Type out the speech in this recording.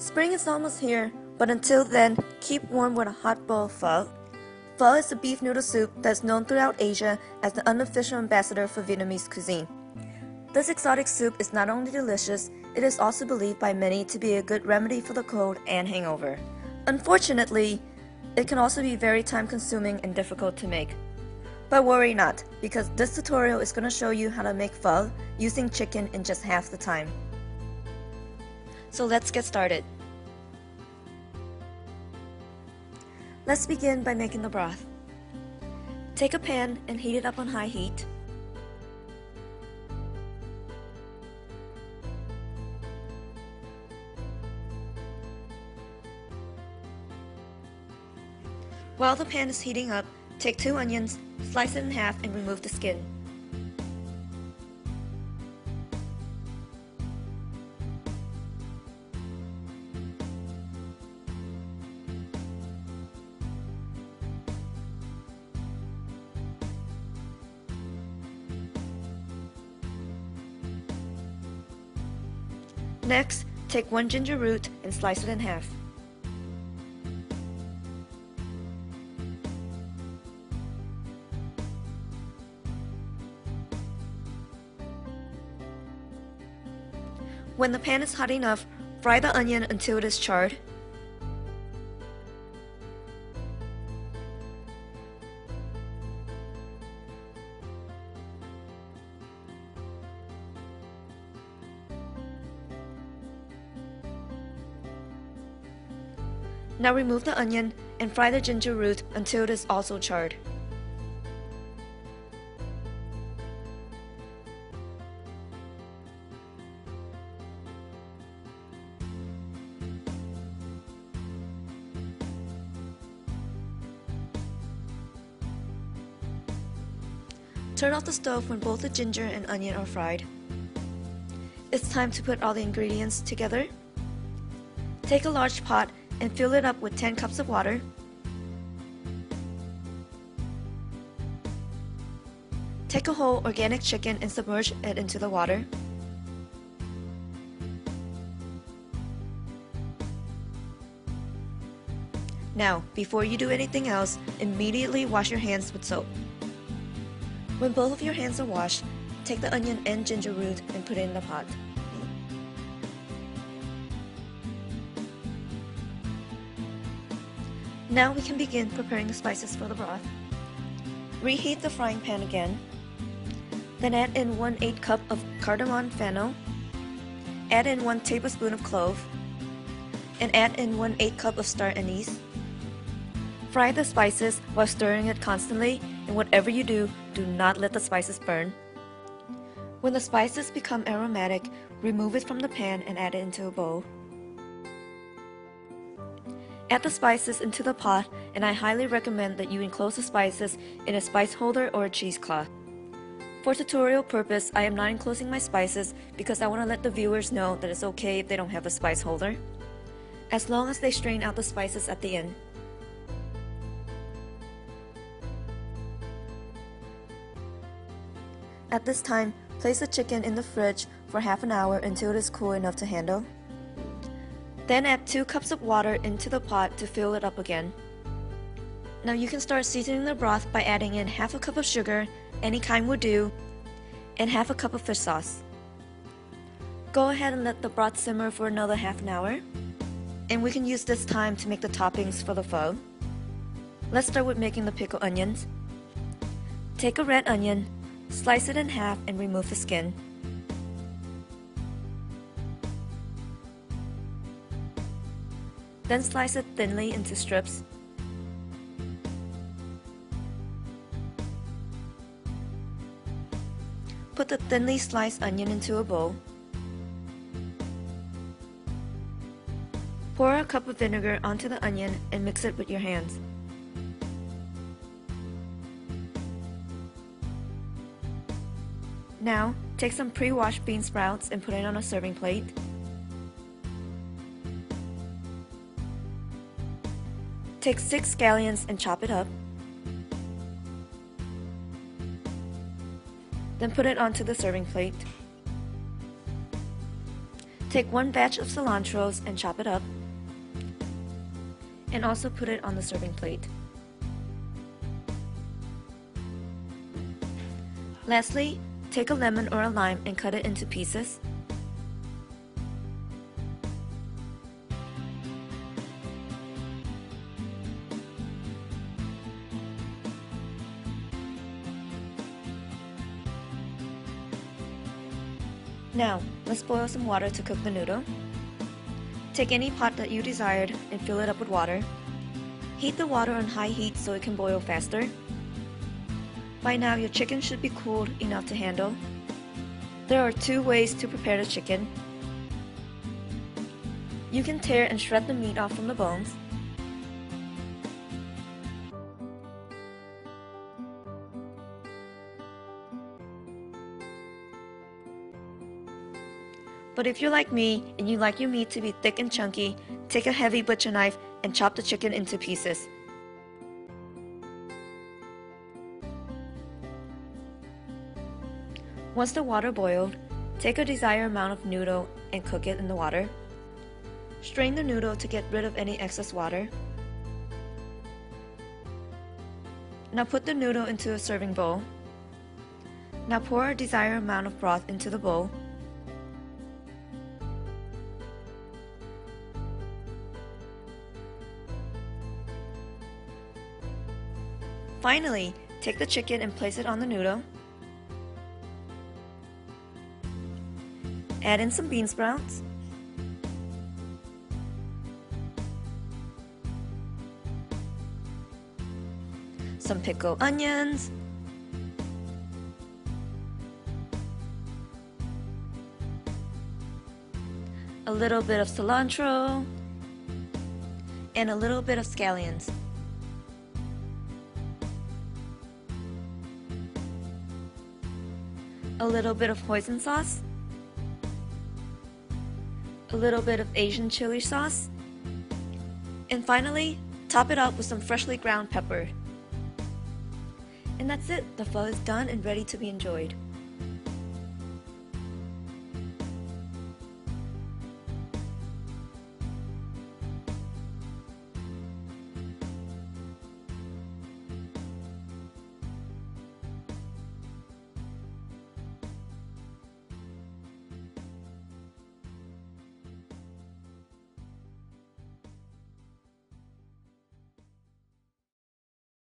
Spring is almost here, but until then, keep warm with a hot bowl of pho. Pho is a beef noodle soup that's known throughout Asia as the unofficial ambassador for Vietnamese cuisine. This exotic soup is not only delicious, it is also believed by many to be a good remedy for the cold and hangover. Unfortunately, it can also be very time-consuming and difficult to make. But worry not, because this tutorial is going to show you how to make pho using chicken in just half the time. So let's get started. Let's begin by making the broth. Take a pan and heat it up on high heat. While the pan is heating up, take 2 onions, slice it in half and remove the skin. Next, take 1 ginger root and slice it in half. When the pan is hot enough, fry the onion until it is charred. Now remove the onion and fry the ginger root until it is also charred. Turn off the stove when both the ginger and onion are fried. It's time to put all the ingredients together. Take a large pot and fill it up with 10 cups of water. Take a whole organic chicken and submerge it into the water. Now, before you do anything else, immediately wash your hands with soap. When both of your hands are washed, take the onion and ginger root and put it in the pot. Now we can begin preparing the spices for the broth. Reheat the frying pan again. Then add in 1/8 cup of cardamom fennel. Add in 1 tablespoon of clove. And add in 1/8 cup of star anise. Fry the spices while stirring it constantly, and whatever you do, do not let the spices burn. When the spices become aromatic, remove it from the pan and add it into a bowl. Add the spices into the pot, and I highly recommend that you enclose the spices in a spice holder or a cheesecloth. For tutorial purpose, I am not enclosing my spices because I want to let the viewers know that it's okay if they don't have a spice holder, as long as they strain out the spices at the end. At this time, place the chicken in the fridge for half an hour until it is cool enough to handle. Then add 2 cups of water into the pot to fill it up again. Now you can start seasoning the broth by adding in half a cup of sugar, any kind will do, and half a cup of fish sauce. Go ahead and let the broth simmer for another half an hour, and we can use this time to make the toppings for the pho. Let's start with making the pickled onions. Take a red onion, slice it in half and remove the skin. Then slice it thinly into strips. Put the thinly sliced onion into a bowl. Pour a cup of vinegar onto the onion and mix it with your hands. Now, take some pre-washed bean sprouts and put it on a serving plate. Take 6 scallions and chop it up. Then put it onto the serving plate. Take one batch of cilantros and chop it up, and also put it on the serving plate. Lastly, take a lemon or a lime and cut it into pieces. Now, let's boil some water to cook the noodle. Take any pot that you desired and fill it up with water. Heat the water on high heat so it can boil faster. By now, your chicken should be cooled enough to handle. There are two ways to prepare the chicken. You can tear and shred the meat off from the bones. But if you're like me and you like your meat to be thick and chunky, take a heavy butcher knife and chop the chicken into pieces. Once the water boiled, take a desired amount of noodle and cook it in the water. Strain the noodle to get rid of any excess water. Now put the noodle into a serving bowl. Now pour a desired amount of broth into the bowl. Finally, take the chicken and place it on the noodle. Add in some bean sprouts. Some pickled onions. A little bit of cilantro. And a little bit of scallions. A little bit of hoisin sauce, a little bit of Asian chili sauce, and finally, top it up with some freshly ground pepper. And that's it, the pho is done and ready to be enjoyed.